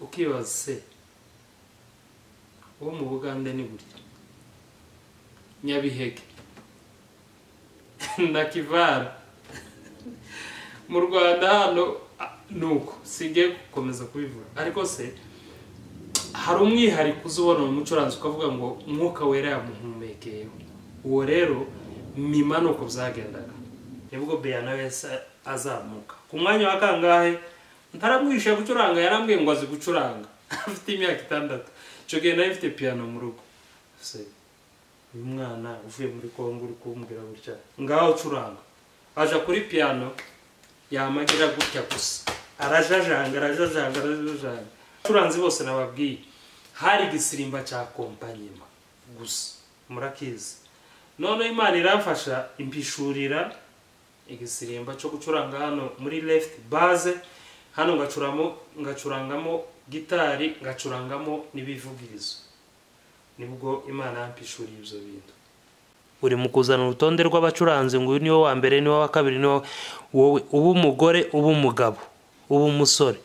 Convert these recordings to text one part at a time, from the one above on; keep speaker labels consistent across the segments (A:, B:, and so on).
A: ukibaza se uwo mu Bugande ni burya Nyabiheke na Kivara mu Rwanda hano nuko sige gukomeza kubivuga ariko se hari umwihariko uzubona mu mucuranzi ukavuga ngo umwuka wera yamuhumekeyeho uwo rero mima nuko byagendaga nibwo Beyana wese azamuka ku mwanya wa kangahe ntaramwishe gucuranga yarambwiye ngo azi gucuranga afite imyaka 6 cyo gihe nayo ifite piano mu rugo se uyu mwana uvuye muri Kongo uri kumbwira gutya ngaho ucuranga aja kuri piano yamagira gutya gusa arajajanga turanzi bose nababwiye hari gisirimba cya kompanyema gusa murakizi none Imana iramfasha impishurira igisirimba cyo gucuranga hano muri left base hano ngacurangamo gitari ngacurangamo nibivugirizo nibwo Imana yampishuriye ibyo bintu uri mukuzana urutonde rw'abacuranzi ngo niwo wa mbere niwo wa kabiri niwo wowe ubu umugore ubu umugabo ubu umusore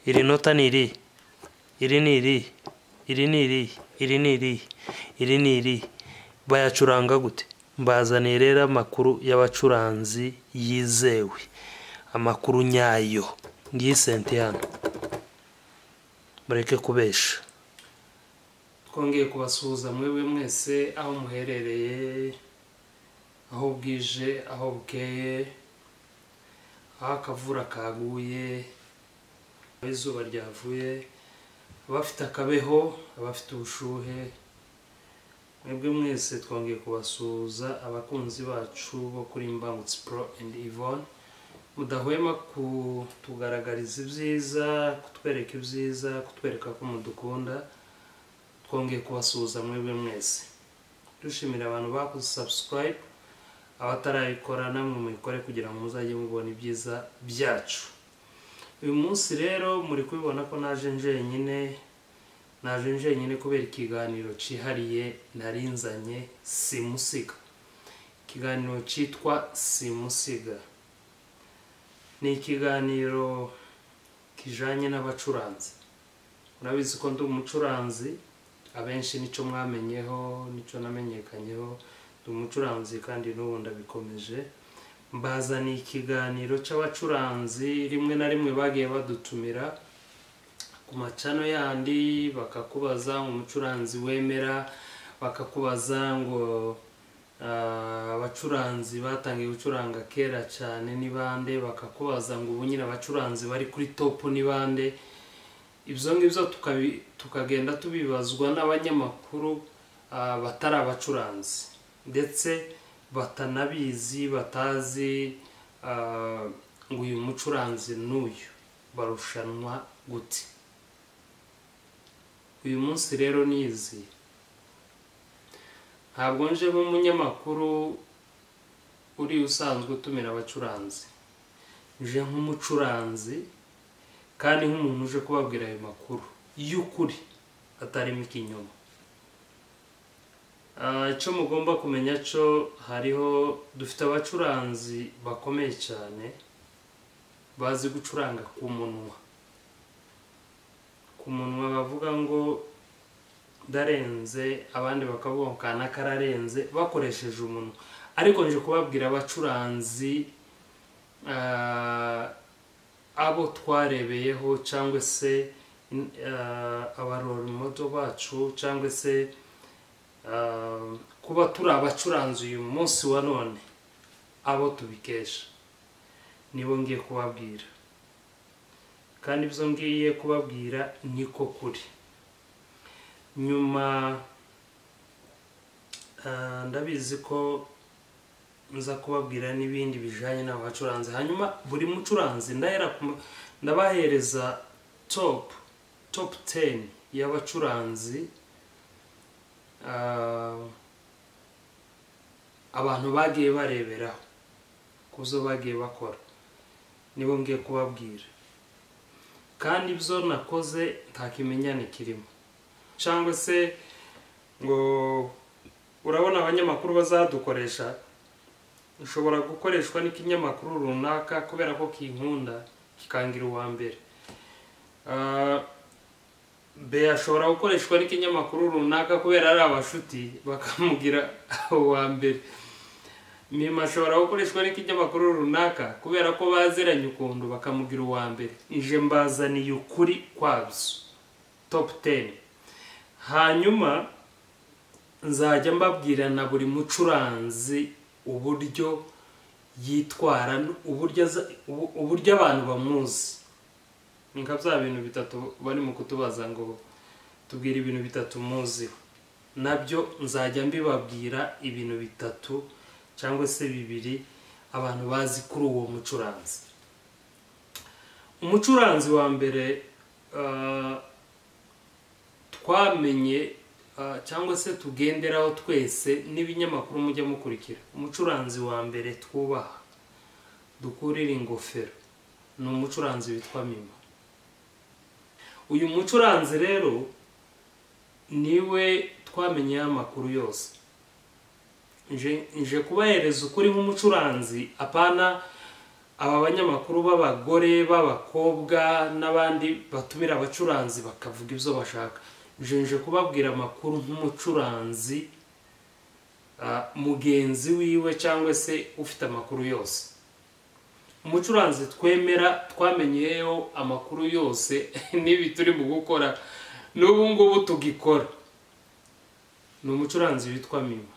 A: iri nota ni iri iri ni iri iri ni iri iri ni iri iri ni iri bayacuranga gute mbazaniye rero amakuru y'abacuranzi yizewe amakuru nyayo ngiyi Sentiyano mureke kubesha twongeye kubasuhuza mwebwe mwese aho muherereye aho bwije aho bukeye aho akavura kaguye izuba ryavuye abafite akabeho abafite ubushuhe mwebwe mwese twongeye kubasuhuza abakunzi bacu bo kuri Mbangutse Pro and Yvonne mudahwema kutugaragariza ibyiza kutwereka ibyiza kutwereka ko mudukunda twongeye kubasuhuza mwebwe mwese dushimira abantu bakoze subscribe abatarayikora namwe muyikore kugira ngo muzajye mubona ibyiza byacu uyu munsi rero muri kubibona ko naje njenyine kubera ikiganiro cihariye narinzanye simusiga ikiganiro cyitwa simusiga ni ikiganiro kijanye n'abacuranzi urabizi ko ndi umucuranzi abenshi nico mwamenyeho nico namenyekanyeho ndi umucuranzi kandi n'ubu ndabikomeje mbazani ikiganiro c'abacuranzi rimwe na rimwe bagiye badutumira ku macano yandi bakakubaza umucuranzi wemera bakakubaza ngo abacuranzi batangiye gucuranga kera cyane ni bande bakakubaza ngo ubu nyine abacuranzi bari kuri top ni bande ibyo ngibyo tukagenda tubibazwa n'abanyamakuru batari abacuranzi ndetse batanabizi batazi ngo uyu mucuranzi n'uyu barushanwa gute uyu munsi rero nizi ntabwo nje nk'umunyamakuru uri usanzwe utumira abacuranzi nje nk'umucuranzi kandi nk'umuntu uje kubabwira ayo makuru y'ukuri atarimo ikinyoma icyo mugomba kumenya cyo hariho dufite abacuranzi bakomeye cyane bazi gucuranga ku munwa bavuga ngo darenze abandi bakavuga ngo kana kararenze bakoresheje umunwa ariko nje kubabwira abacuranzi abo twarebeyeho cyangwa se abarora moto bacu cyangwa se kuba turi abacuranzi uyu munsi wa none abo tubikesha nibo ngiye kubabwira kandi ibyo ngiye kubabwira niko kuri nyuma ndabizi ko nza kubabwira n'ibindi bijanye n'abacuranzi hanyuma buri mucuranzi ndabahereza top 10 y'abacuranzi abantu bagiye bareberaho kuzo bagiye bakora nibo ngiye kubabwira kandi ibyo nakoze nta kimenyane kirimo cyangwa se ngo urabona abanyamakuru bazadukoresha ushobora gukoreshwa n'ikinyamakuru runaka kubera ko kinkunda kikangira uwa mbere B ashobora gukoreshwa n'ikinyamakuru runaka kubera ari abashuti bakamugira uwa mbere. Mima ashobora gukoreshwa n'ikinyamakuru runaka kubera ko baziranye ukuntu bakamugira uwa mbere. Ije mbazaniye ukuri kwabyo, top 10. Hanyuma nzajya mbabwira na buri mucuranzi uburyo yitwara, uburyo abantu bamuzi. Nka bya bintu bitatu bari mu kutubaza ngo tubwire ibintu bitatu muziho, nabyo nzajya mbibabwira ibintu bitatu cyangwa se bibiri abantu bazi kuri uwo mucuranzi. Umucuranzi wa mbere twamenye cyangwa se tugenderaho twese n'ibinyamakuru mujya mukurikira. Umucuranzi wa mbere twubaha dukurira ingofero ni umucuranzi witwa Mima. Uyu mucuranzi rero niwe twamenye amakuru yose. Nje kubahereza ukuri nk'umucuranzi, apana aba banyamakuru b'abagore b'abakobwa n'abandi batumira abacuranzi bakavuga ibyo bashaka. Nje kubabwira amakuru nk'umucuranzi mugenzi wiwe cyangwa se ufite amakuru yose. Umucuranzi twemera twamenyeyeho amakuru yose n'ibi turi mu gukora n'ubu ngubu tugikora ni umucuranzi witwa Mima.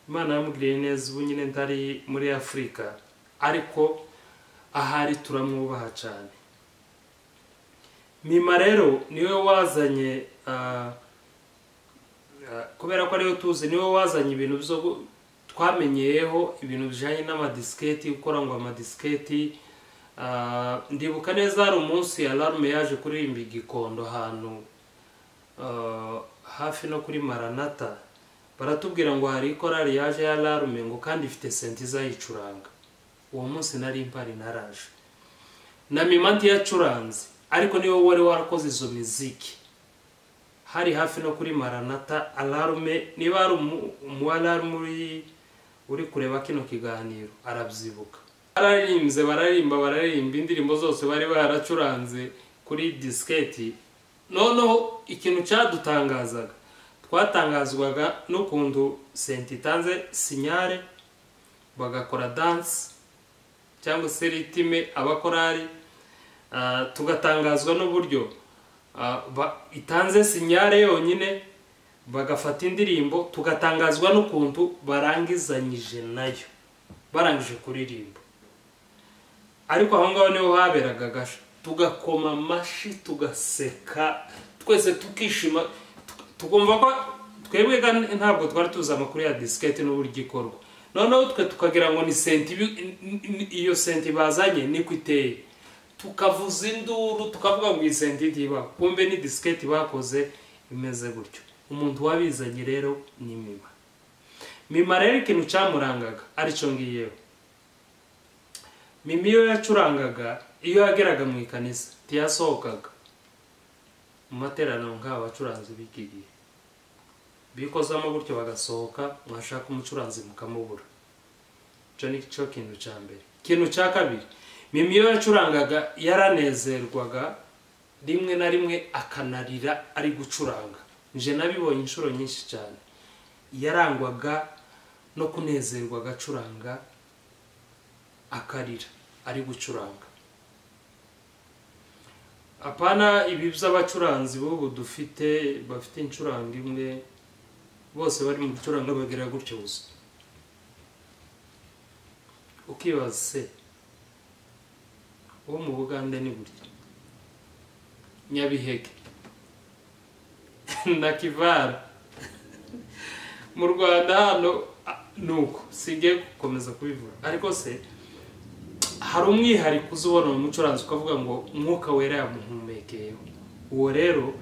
A: Imana yamugiriye neza, ubu nyine ntari muri Afurika ariko ahari turamwubaha cyane. Mima rero niwe wazanye kubera ko ariyo tuzi, niwe wazanye ibintu byo twamenyeyeho, ibintu bijanye n'amadisketi, gukora ngo amadisketi. Ndibuka neza hari umunsi Alarme yaje kuririmba Gikondo ahantu hafi no kuri Maranatha, baratubwira ngo hari ikorari yaje ya Alarme ngo kandi ifite senti izayicuranga. Uwo munsi nari mpari naraje, na Mima ntiyacuranze ariko niwe wari warakoze izo muziki. Hari hafi no kuri Maranatha. Alarme niba ari Alarme uri kureba kino kiganiro arabyibuka. Bararimba indirimbo zose bari baracuranze kuri disketi. Noneho ikintu cyadutangazaga, twatangazwaga n'ukuntu senti itanze sinyare bagakora dance cyangwa se ritime abakorari. Tugatangazwa n'uburyo itanze sinyare yonyine bagafata indirimbo. Tugatangazwa n'ukuntu barangizanyije nayo, barangije kuririmba. Ariko aho ngaho niho haberaga gasha, tugakoma amashi tugaseka twese tukishima, tukumva ko twebwe ntabwo twari tuzi amakuru ya disketi n'uburyo ikorwa. Noneho twe tukagira ngo ni senti, iyo senti bazanye niko iteye, tukavuza induru tukavuga ngo iyi senti ntiba, kumbe ni disketi bakoze imeze gutyo. Umuntu wabizanye rero ni Mima. Mima rero ikintu cyamurangaga aricyo ngiyeho. Mima iyo yacurangaga, iyo yageraga mu ikanisa ntiyasohokaga mu materaniro nk'aba bacuranzi b'igihe bikozamo gutyo bagasohoka, mwashaka umucuranzi mukamubura. Icyo ni cyo kintu cya mbere. Ikintu cya kabiri, Mima iyo yacurangaga yaranezerwaga, rimwe na rimwe akanarira ari gucuranga. Nje nabibonye inshuro nyinshi cyane. Yarangwaga no kunezerwa agacuranga akarira ari gucuranga. Apana ibi by'abacuranzi b'ubu dufite bafite incuranga imwe, bose bari mu gucuranga bagera gutyo gusa. Ukibaza se uwo mu Bugande ni gutya, Nyabiheke na Kivara. Mu Rwanda hano nuko sigiye gukomeza kubivuga, ariko se hari umwihariko uzubona mu mucuranzi ukavuga ngo umwuka wera yamuhumekeyeho. Uwo rero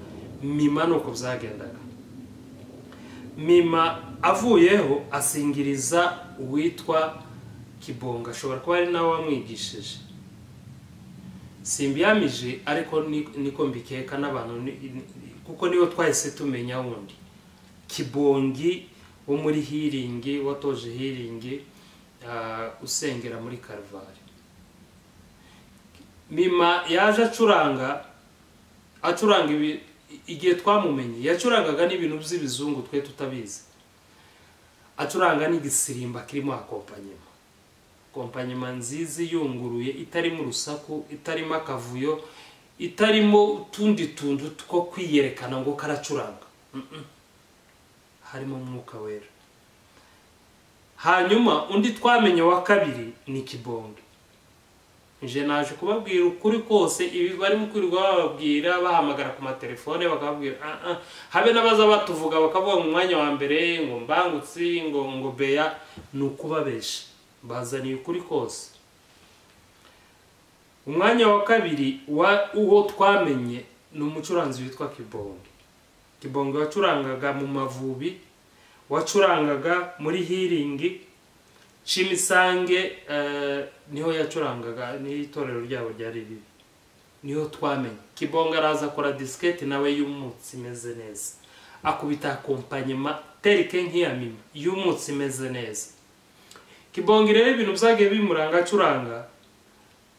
A: Mima nuko byagendaga. Mima avuyeho asingiriza uwitwa Kibonga, ashobora kuba ari nawe wamwigishije. Simbyamije ariko niko mbikeka n'abantu, kuko niwe twahise tumenya wundi. Kibongi wo muri Healing, watoje Healing usengera muri Kalvari. Mima yaje acuranga acuranga igihe twamumenye yacurangaga n'ibintu by'ibizungu twe tutabizi. Acuranga n'igisirimba kirimo akompanyema nziza yunguruye, itarimo urusaku, itarimo akavuyo, itarimo utundi tuntu two kwiyerekana ngo karacuranga. Harimo Umwuka Wera. Hanyuma undi twamenye wa kabiri ni Kibonge. Nje naje kubabwira ukuri kose, ibi bari mukwirirwa bababwira bahamagara ku matelefone bakababwira habe nabaza batuvuga bakavuga mu mwanya wa mbere ngo Mbangutsi ngo Beya, nukubabesha. Bazaniye ukuri kose. Umwanya wa kabiri uwo twamenye ni umucuranzi witwa Kibonge. Kibonge wacurangaga mu Mavubi, wacurangaga muri Healing, Chimisange niho yacurangaga, ni itorero ryabo ryari ribi. Niho twamenye. Kibonge araza akora diskete nawe y'umutsi imeze neza. Akubita akompanyema terike nk'iya Mima y'umutsi imeze neza. Kibonge rero ibintu byagiye bimuranga acuranga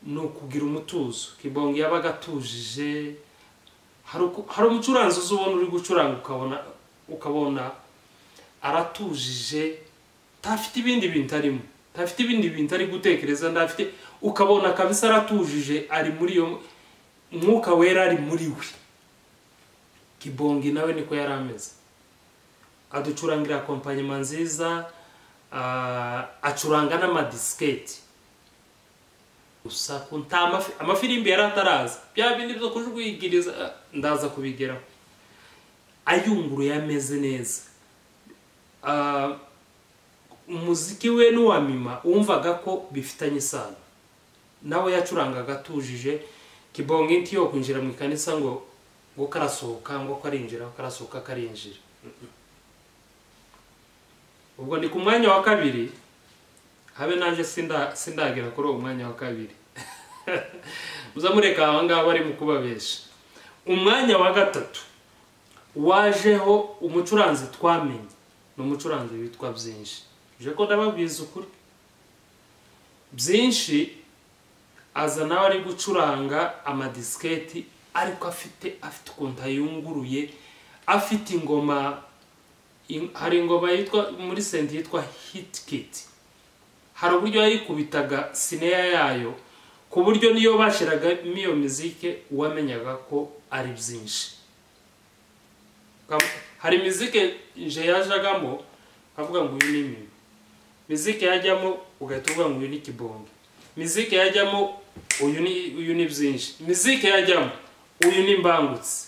A: no kugira umutuzo. Kibonge yabaga atujije. Hari umucuranzi uzubona uri gucuranga ukabona aratujije, tafite ibindi bintu arimo, tafite ibindi bintu ari gutekereza, ndafite ukabona kabisa aratujije, ari muri yo Umwuka Wera ari muri we. Kibonge nawe niko yarameze. Aducurangira akompanyema nziza, acuranga n'amadiskete. Usa kuntama amafirimbi yarataraza. Bya bindi byo kujwigiriza ndaza kubigeraho. Ayunguru yameze neza. Umuziki we n'uwa Mima wumvaga ko bifitanye isano. Nawe yacurangaga atujije. Kibonge ntiyo kwinjira mu kanisa ngo karasohoka ngo karinjira, karasohoka karinjira. Ubwo ndi ku mwanya wa kabiri, habe nanje sindagera kuri uwo mwanya wa kabiri. Muzamureka abangaba bari mu kubabesha. Umwanya wa gatatu wajeho umucuranzi twamenye, ni umucuranzi witwa Byinshi. Je ko ndababwiza ukuri. Byinshi aza nawe ari gucuranga amadisketi, ariko afite ukuntu ayunguruye, afite ingoma. Hari ingoma yitwa muri senti yitwa Hit Kit. Hari uburyo yayikubitaga sineya yayo ku buryo niyo bashiraga iyo muzike wamenyaga ko ari Byinshi. Hari muzike nje yajagamo avuga ngo uyu ni Mima. Muzike yajyamo ugahita uvuga ngo uyu ni Kibonge. Muzike yajyamo uyu ni Byinshi. Muzike yajyamo uyu ni Mbangutsi.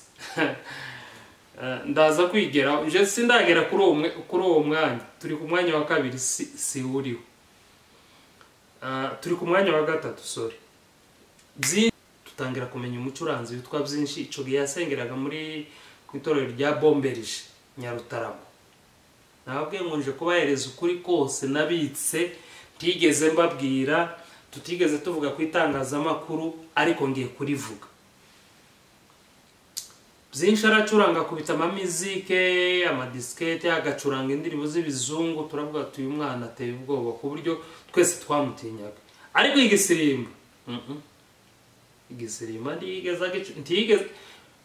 A: Ndaza kwigera, je sindagera kuri uwo mwanya. Turi ku mwanya wa kabiri si uriho. Turi ku mwanya wa gatatu, sorry. Byinshi tutangira kumenya umucuranzi witwa Byinshi. Ico gihe yasengeraga muri ku itorero rya Bomberije Nyarutarama. Nababwiye ngo nje kubahereza ukuri kose nabitse, ntigeze mbabwira, tutigeze tuvuga ku itangazamakuru, ariko ngiye kurivuga. Byinshi aracuranga kubita amamizike, amadiskete, agacuranga indirimbo z'ibizungu. Turavuga ati uyu mwana ateye ubwoba ku buryo twese twamutinyaga. Ariko igisirimba igisirimba ntigeze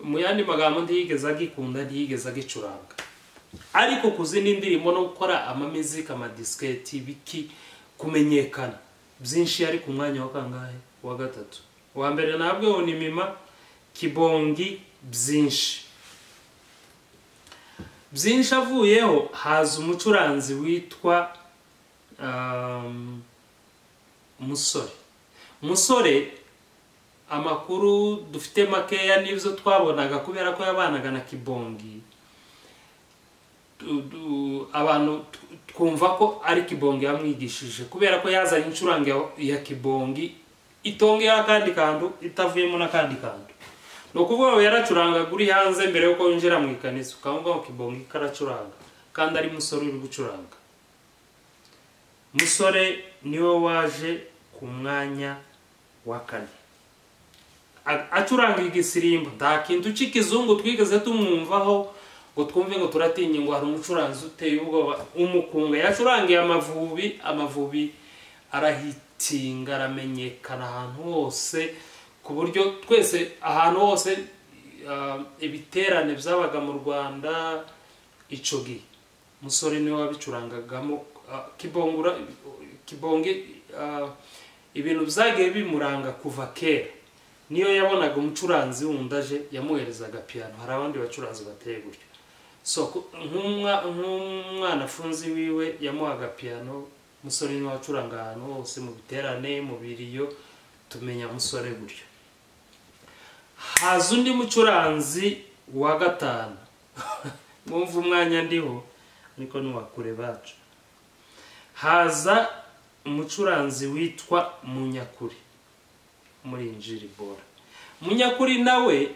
A: mu yandi magambo ntigeze agikunda, ntigeze agicuranga. Ariko kuzindi indirimbo no gukora amamizike, amadiskete, biki kumenyekana, Byinshi ari ku mwanya wa kangahe? Wa gatatu. Wa mbere nabwo ni Mima, Kibonge, Byinshi. Byinshi avuyeho haza umucuranzi witwa Musore. Amakuru dufite makeya n'ibyo twabonaga kubera ko yabanaga na Kibonge. Abantu twumva ko ari Kibonge yamwigishije kubera ko yazanye incuranga ya Kibonge itongera kandi kandu itavuyemo n'akandi kandu. No kuvuga yaracuranga guri hanze mbere yuko yinjira mu ikanisa, ukavuga ko Kibonge karacuranga kandi ari Musore uri gucuranga. Musore niwe waje ku mwanya wa kane. Acuranga igisirimba, nta kintu cy'ikizungu twigeze tumwumvaho ngo twumve ngo turatinye ngo hari umucuranzi uteye ubwoba. Umukunga yacurangiye Amavubi arahitinga, aramenyekana ahantu hose ku buryo twese ahantu hose ibiterane byabaga mu Rwanda ico gihe musore niwe wabicurangagamo kibonge ibintu byagiye bimuranga kuva kera niyo yabonaga umucuranzi wundaje yamuherezaga piano hari abandi bacuranzi bateye gutyo so nk'umwana afunzi wiwe yamuhaga piano musore niwe wacuranga ahantu hose mu biterane mu biriyo tumenya musore gutyo haza undi mucuranzi wa gatanu mwumva umwanya ndiho niko nuwakure bacu haza umucuranzi witwa Munyakuri muri Injiri Bora Munyakuri nawe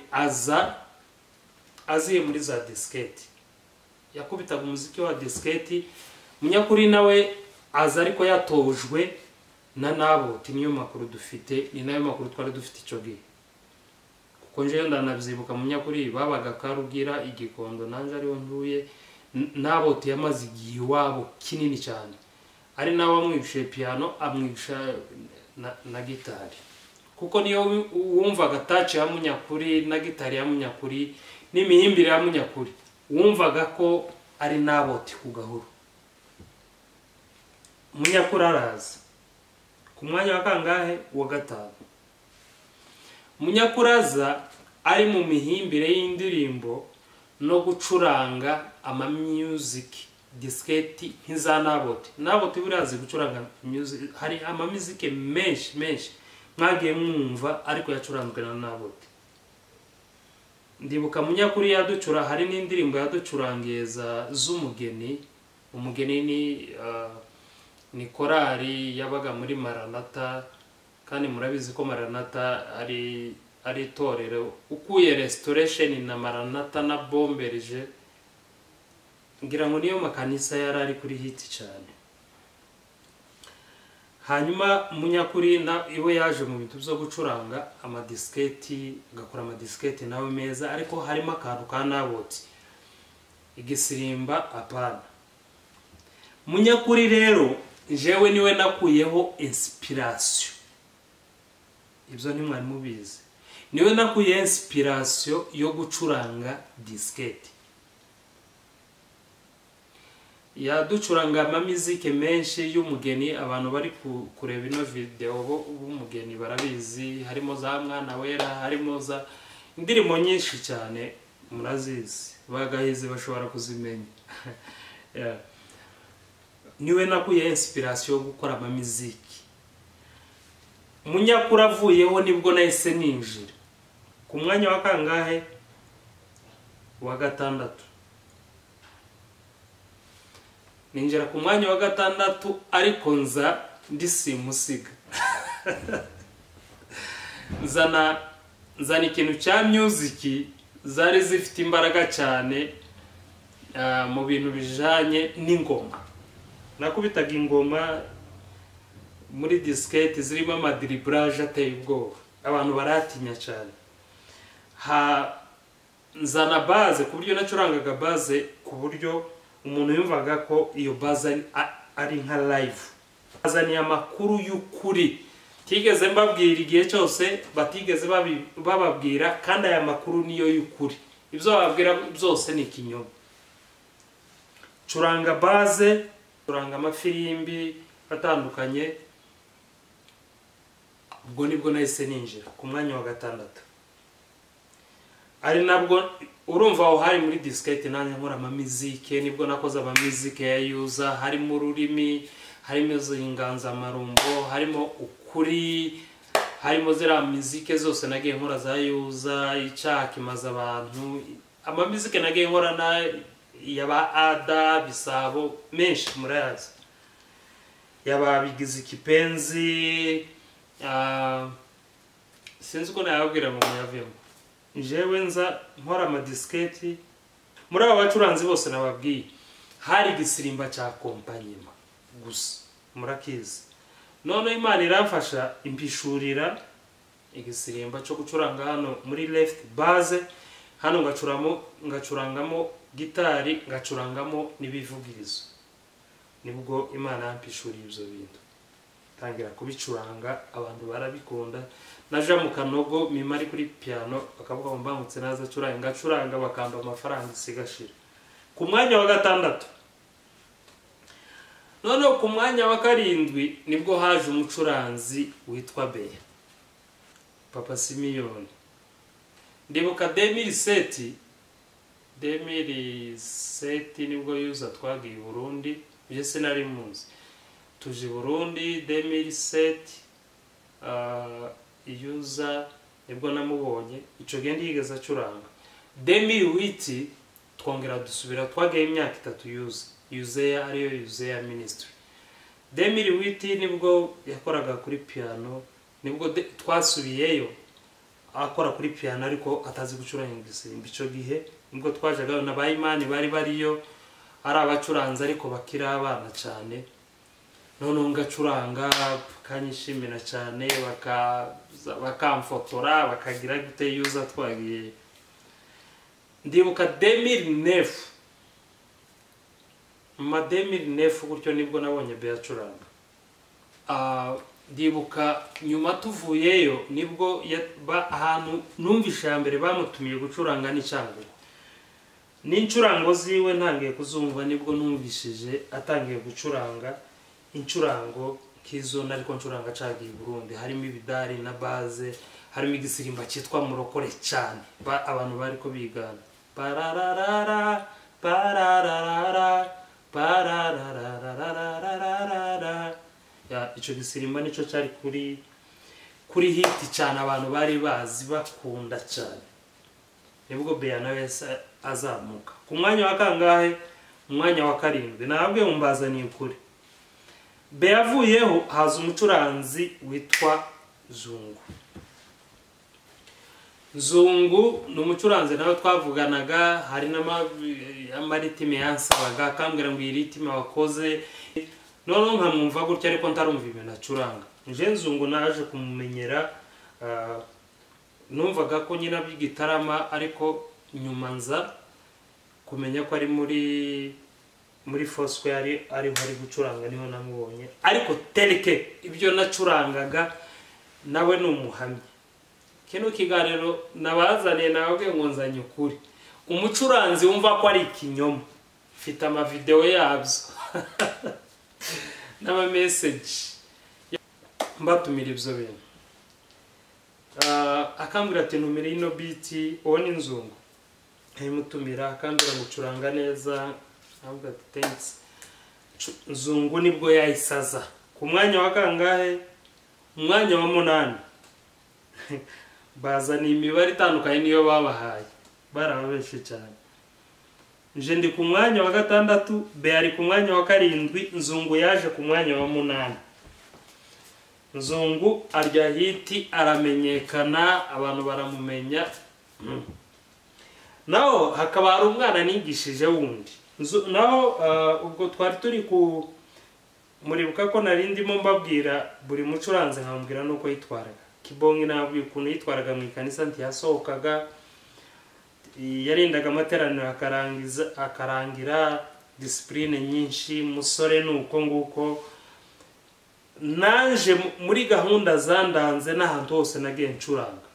A: aziye muri za disketi yakubitaga umuziki wa disketi Munyakuri nawe aza ariko yatojwe na Naboti niyo makuru dufite ni nayo makuru twari dufite ico gihe kuko nje ndanavyibuka Munyakuri babaga Karugira Igikondo nanje ariho nduye Naboti yamaze igihe wabo kinini cyane ari nawe amwigisha piano amwigisha na gitari kuko niyo wumvaga touch ya Munyakuri na gitari ya Munyakuri n'imihimbire ya Munyakuri wumvaga ko ari Naboti ku gahuru Munyakuri araza ku mwanya wa kangahe wa gatanu Munyakuri aza ari mu mihimbire y'indirimbo no gucuranga ama music disketi nk'iza Naboti buriyazi gucuranga music hari ama music menshi mwagiye mwumva ariko yacuranzwe na Naboti ndibuka Munyakuri yaducura hari n'indirimbo yaducurangiye z'umugeni umugeni ni korali yabaga muri Maranatha kandi murabizi ko Maranatha ari torero ukuye Restoration na Maranatha na Bomberje ngira ngo niyo makanisa yarari kuri hit cyane hanyuma Munyakuri na iwe yaje mu bintu byo gucuranga ama disketi gakora ama disketi nawe meza ariko harimo akantu ka Naboti igisirimba apana Munyakuri rero jewe niwe nakuyeho inspiration ibyo ni mwari mubizi niwe nakuye inspiration yo gucuranga disketi yaducuranga ama music menshi y'umugeni abantu bari kureba ino video b'umugeni barabizi harimo za Mwana Wera harimo za indirimbo nyinshi cyane murazizi bagahize bashobora kuzimenya niwe nakuye inspiration yo gukora ama music Munyakuri avuyeho nibwo nahise ninjira ku mwanya wa kangahe wa gatandatu ninjira ku mwanya wa gatandatu ariko nza ndisimusiga nzana ikintu cya music zari zifite imbaraga cyane mu bintu bijanye n'ingoma nakubitaga ingoma muri disketi zirimo amadriblage ateye ubwoba abantu baratinya cyane nzana base ku buryo nacurangaga base ku buryo umuntu yumvaga ko iyo base ari nka live azaniye amakuru y'ukuri tigeze mbabwira igihe cyose batigeze bababwira kandi aya makuru niyo y'ukuri ibyo bababwira byose ni ikinyoma curanga base curanga amafirimbi atandukanye ubwo nibwo nahise ninjira ku mwanya wa gatandatu ari nabwo urumva aho hari muri diskete nanjye nkora ama music nibwo nakoze ama music ya yuza harimo ururimi harimo inganza marumbo harimo ukuri harimo zira music zose nagiye nkora za yuza icaki maze abantu ama music nagiye nkora na yaba Ada Bisabo menshi murazi yaba Bigize Kipenzi sinzi ko nayabwira mu yavemo jewe nza nkora ama disketi muri aba bacuranzi bose nababwiye hari igisirimba cya kompanyema gusa murakizi none Imana iramfasha impishurira igisirimba cyo gucuranga hano muri left base hano ngacurangamo gitari ngacurangamo n'ibivugirizo nibwo Imana yampishuriye ibyo bintu tangira kubicuranga abantu barabikunda naja mu Kanogo mima ari kuri piano bakavuga ngo mbamutse naza acuranga bakamba amafaranga sigashira. Ku mwanya wa gatandatu none ku mwanya wa karindwi nibwo haje umucuranzi witwa Beya Papa Simiyoni. Ndibuka 2007 nibwo yuza twagiye Burundi, byo sinari munsi tuje Burundi 2007 yuza nibwo namubonye ico gende yigeza acuranga. 2008 twongera dusubira twagaye imyaka 3 yuzeya ariyo yuzeya ministry. 2008 nibwo yakoraga kuri piano, nibwo twasubiyeyo akora kuri piano ariko atazi gucuranga igisimba. Ico gihe nibwo twajaga na bayimani bari bariyo ari abacuranza ariko bakira abana cyane, none ngacuranga kanyishimira cyane bakamfotora bakagira gute yuza twagiye. Ndibuka 2009 gutyo nibwo nabonye Beya acuranga. Ndibuka nyuma tuvuyeyo nibwo ahantu numvisha ya mbere bamutumiye gucuranga n'icyangugu. N'incurango ziwe ntangiye kuzumva nibwo numvishije atangiye gucuranga incurango kizo nariko ncuranga cagiye Burundi, harimo ibidari na base, harimo igisirimba cyitwa murokore cyane abantu bariko bigana parararara parararara parararara. Ya ico gisirimba nico cyari kuri hit cyane abantu bari bazi bakunda cyane. Nibwo Beya nawe azamuka ku mwanya wa kangahe? Umwanya wa karindwi. Nabwe umbazaniye ukuri. Beya avuyeho haza umucuranzi witwa Zungu. Zungu ni umucuranzi nawe twavuganaga, hari n'amaritime yansabaga akambwira ngo iyi ritime wakoze, none nkamwumva gutya ariko ntarumva ibintu acuranga. Nje Zungu naje kumumenyera numvaga ko nyina by'igitarama ariko nyuma nza kumenya ko ari muri Foursquare ari gucuranga niho namubonye. Ariko teleke ibyo nacurangaga nawe n'umuhamya. Kino kiganiro nabazaniye nawe ngo nzanye ukuri. Umucuranzi wumva ko ari ikinyoma, mfite ama video yabyo n'ama message mbatumira ibyo bintu. Akambwira ati numero ino beat uwo ni Nzungu. Ntimutumira akambwira gucuranga neza, avuga ati thanks. Nzungu nibwo yayisaza ku mwanya wa kangahe? Umwanya wa 8. Bazana imibare itandukanye niyo babahaye, barababeshe cyane. Nje ndi ku mwanya wa 6, Beya ari ku mwanya wa 7, Nzungu yaje ku mwanya wa 8. Nzungu arya hiti aramenyekana, abantu baramumenya. Naho hakaba ari umwana nigishije wundi. Naho ubwo twari turi muribuka ko narindimo mbabwira buri mucuranze nkambwira nuko yitwaraga. Kibongi nabwiye ukuntu yitwaraga mu ikanisa ntiyasohokaga, yarindaga amateraniro akarangira discipline nyinshi. Musore nuko nguko nanje muri gahunda zandanze n'ahantu hose nagiye ncuranga.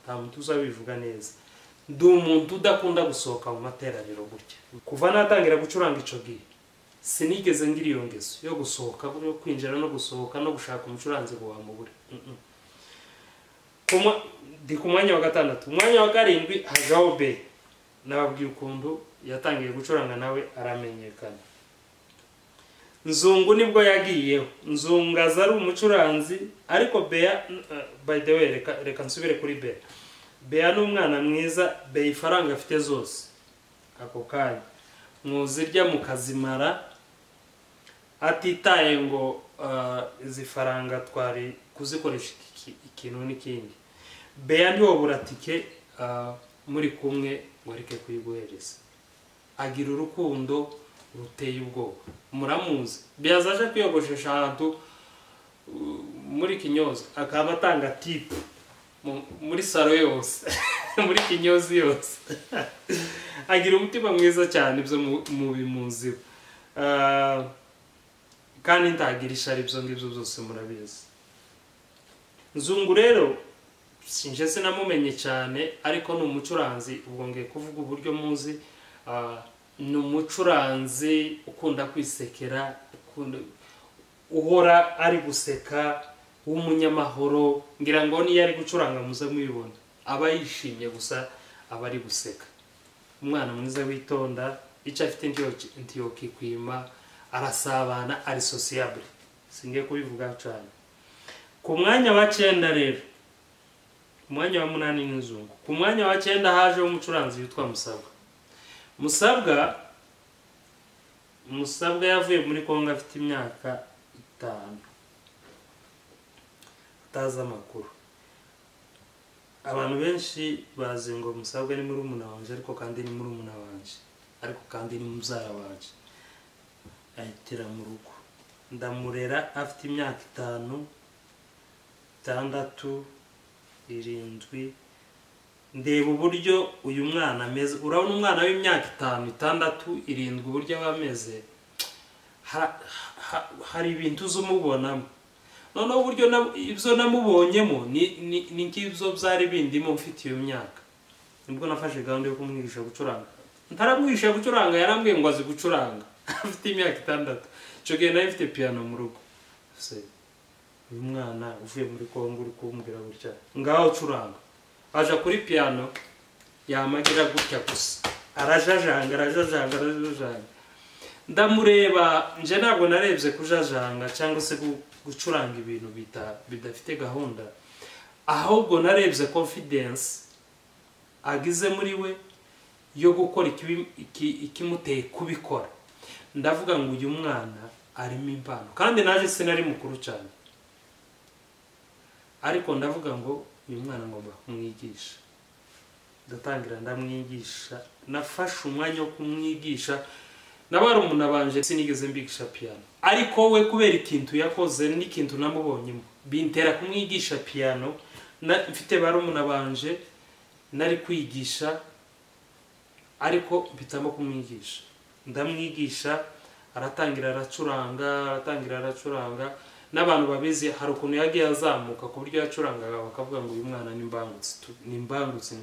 A: Nta muntu uzabivuga neza. Ndi umuntu udakunda gusohoka mu materaniro gutya. Kuva natangira gucuranga ico gihe sinigeze ngira iyo ngeso yo gusohoka, yo kwinjira no gusohoka no gushaka umucuranzi ngo wamubure. Ndi ku mwanya wa 6. Umwanya wa 7 hajaho Beya. Nababwiye ukuntu yatangiye gucuranga nawe aramenyekana. Nzungu nibwo yagiyeho. Nzungu azari umucuranzi ariko Beya by the way reka nsubire kuri Beya. Beya n'umwana mwiza, Beya ifaranga afite zose ako kanya mwuzirya mukazimara atitaye ngo izi faranga twari kuzikoresha ikintu n'ikindi. Beya ntiwobura tike muri kumwe ngo areke kuyiguhereza. Agira urukundo ruteye ubwoba. Muramuzi Beya azaje kwiyogoshesha ahantu muri Kinyozi akaba atanga tip muri saro yose muri Kinyozi yose. Agira umutima mwiza cyane ibyo mu bimuzi. Kandi ntagira ishari ibyo ngibyo byose murabizi. Nzungu rero sinje sinamumenye cyane ariko ni umucuranzi ubwo ngiye kuvuga uburyo muzi ni umucuranzi ukunda kwisekera uhora ari guseka w'umunyamahoro ngira ngo niyo ari gucuranga muze mwibona aba yishimye gusa aba ari guseka umwana mwiza witonda icyo afite ndiyo kikwima arasabana ari sociable singiye kubivuga cyane ku mwanya wa 9 rero umwanya wa 8 n'Inzungu ku mwanya wa 9 haje umucuranzi witwa Musabwa yavuye muri Kongo afite imyaka 5 utaza amakuru abantu benshi bazi ngo Musabwa ni muri umuna wanje ariko kandi ni muri umuna wanje ariko kandi ni mubyara wanje ahitira mu rugo ndamurera afite imyaka 5 6 7 ndeba uburyo uyu mwana ameze urabona umwana w'imyaka 5 6 7 uburyo abameze hari ibintu uzumubonamo noneho uburyo ibyo namubonyemo ni nk'ibyo byari bindimo mfite iyo myaka nibwo nafashe gahunda yo kumwigisha gucuranga ntaramwigisha gucuranga yarambwiye ngo azi gucuranga afite imyaka 6 cyo gihe nayo mfite piano mu rugo uyu mwana uvuye muri Kongo uri kumbwira gutya ngaho curanga aja kuri piano yamagira gutya gusa arajajanga ndamureba nje ntabwo narebye kujajanga cyangwa se gucuranga ibintu bidafite gahunda ahubwo narebye confidence agize muri we yo gukora ikimuteye kubikora ndavuga ngo uyu mwana arimo impano kandi naje sinari mukuru cyane ariko ndavuga ngo uyu mwana ngomba kumwigisha ndatangira ndamwigisha nafashe umwanya wo kumwigisha nabari umuntu abanje sinigeze mbigisha piano ariko we kubera ikintu yakoze n'ikintu namubonyemo bintera kumwigisha piano mfite bari umuntu abanje nari kwigisha ariko mpitamo kumwigisha ndamwigisha aratangira aracuranga n'abantu babizi hari ukuntu yagiye azamuka ku buryo yacurangaga bakavuga ngo uyu mwana ni imbangutse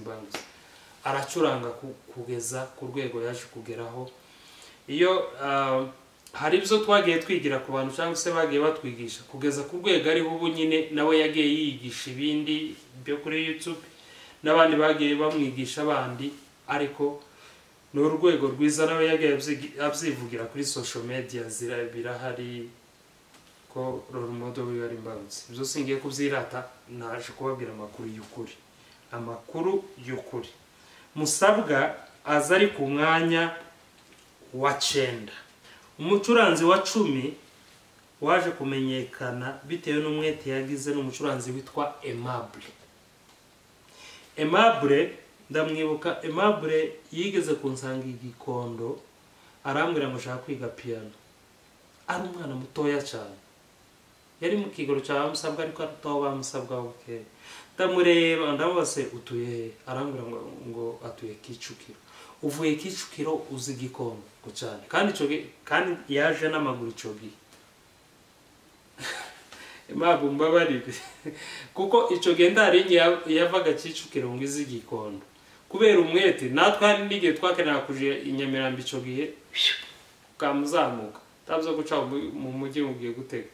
A: aracuranga kugeza ku rwego yaje kugeraho iyo hari ibyo twagiye twigira ku bantu cyangwa se bagiye batwigisha kugeza ku rwego ariho ubu nyine nawe yagiye yigisha ibindi byo kuri YouTube n'abandi bagiye bamwigisha abandi ariko ni urwego rwiza nawe yagiye abyivugira kuri social media birahari ko role model we ari imbangutse ibyo singiye kubyirata naje kubabwira amakuru y'ukuri Musabwa aza ari ku mwanya wa 9 umucuranzi wa 10 waje kumenyekana bitewe n'umwete yagize n'umucuranzi witwa Aimable ndamwibuka Aimable yigeze kunsanga igikondo arambwira ngo shaka kwiga piano ari umwana mutoya cyane yari mu kigero cya Musabwa ariko ataho bamusabwa okay ndamureba ndabase utuye arambwira ngo atuye Kicukiro uvuye Kicukiro uzi igikondo ko cyane kandi yaje n'amaguru cogi Aimable mbabarire kuko ico gendari yavaga Kicukiro ngo izi igikondo kubera umwete natwe hari n'igihe twakenera kuje Inyamirambo ico gihe kamuzamuka tabyo guca mu mujyi ugiye gutega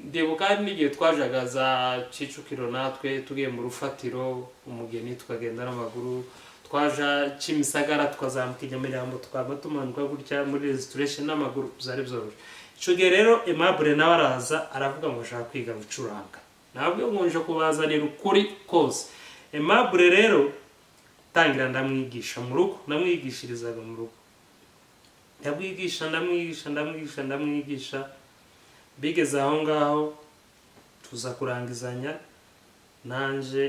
A: ndibuka n'igihe twajagaza Kicukiro natwe tugiye mu rufatiro umugeni tukagenda n'amaguru twaja Kimisagara tukazamuka Inyamirambo tukaba tumanuka gutya muri registration n'amaguru zari byoroshye ico gihe rero Aimable nawe araza aravuga ngo ashaka kwiga gucuranga nabwo ngonje kubazanira ukuri kose Aimable rero tangira ndamwigisha mu rugo namwigishirizaga mu rugo ndamwigisha bigeze aho ngaho tuza kurangizanya nanje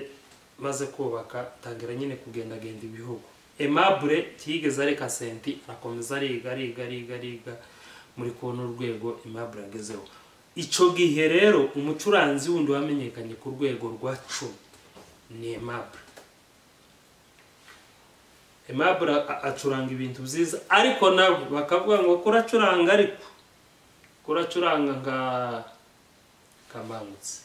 A: maze kubaka tangira nyine kugenda ibihugu Aimable tigeze areka senti akomeza ariga muri kono urwego Aimable agezeho ico gihe rero umucuranzi wundi wamenyekanye ku rwego rwa 10 ni Aimable acuranga ibintu byiza ariko nabo bakavuga ngo kuracuranga ariko kuracuranga nka kamangutse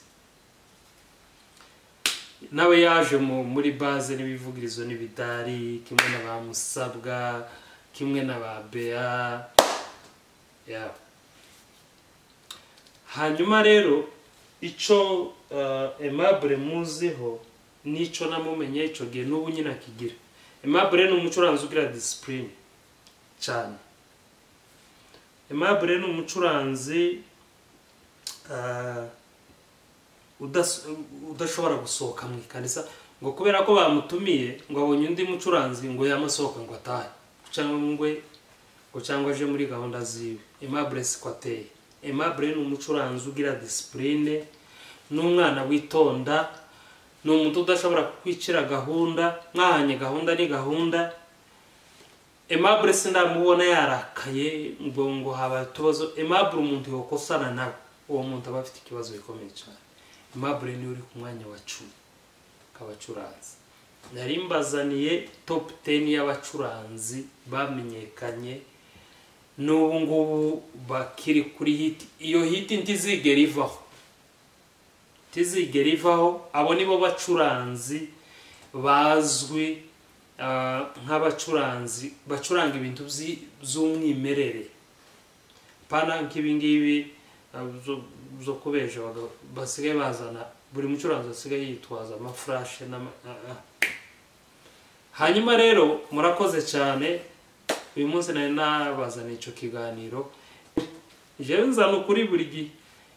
A: nawe yaje muri base n'ibivugirizo n'ibidari kimwe na ba Musabwa kimwe na ba Bea ya hanyuma rero ico Aimable muziho nico namumenye ico gihe n'ubu nyina akigira. Aimable ni umucuranzi ugira discipline cyane. Aimable ni umucuranzi udashobora gusohoka mu ikanisa ngo kubera ko bamutumiye ngo abonye undi mucuranzi ngo yamasohoka ngo atahe cyangwa aje muri gahunda ziwe. Aimable sikwateye. Aimable ni umucuranzi ugira discipline n'umwana witonda n'umuntu udashobora kwicira gahunda mwahanye gahunda ni gahunda. Aimable sindamubona yarakaye ngo haba tubazo. Aimable umuntu yokosana nawe uwo muntu aba afite ikibazo gikomeye cyane. Aimable ni uri ku mwanya wa 10 kabacuranzi. Nari mbazaniye top 10 y'abacuranzi bamenyekanye n'ubu ngubu bakiri kuri hit. Iyo hit ntizigera ivaho. Abo nibo bacuranzi bazwi nk'abacuranzi bacuranga ibintu by'umwimerere pana nk'ibingibi zo kubeje basigaye bazana buri mucuranzi asigaye yitwaza amaflash hanyuma rero murakoze cyane. Uyu munsi nari nabazana ico kiganiro jewe nzana kuri buri gihe.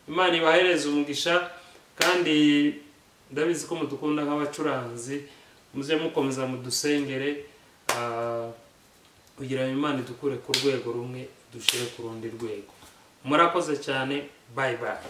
A: Imana ibahereze umugisha kandi ndabizi ko mudukunda nk'abacuranzi muze mukomeza mudusengere kugira ngo Imana idukure ku rwego rumwe dushire ku rundi rwego. Murakoze cyane. Bye bye.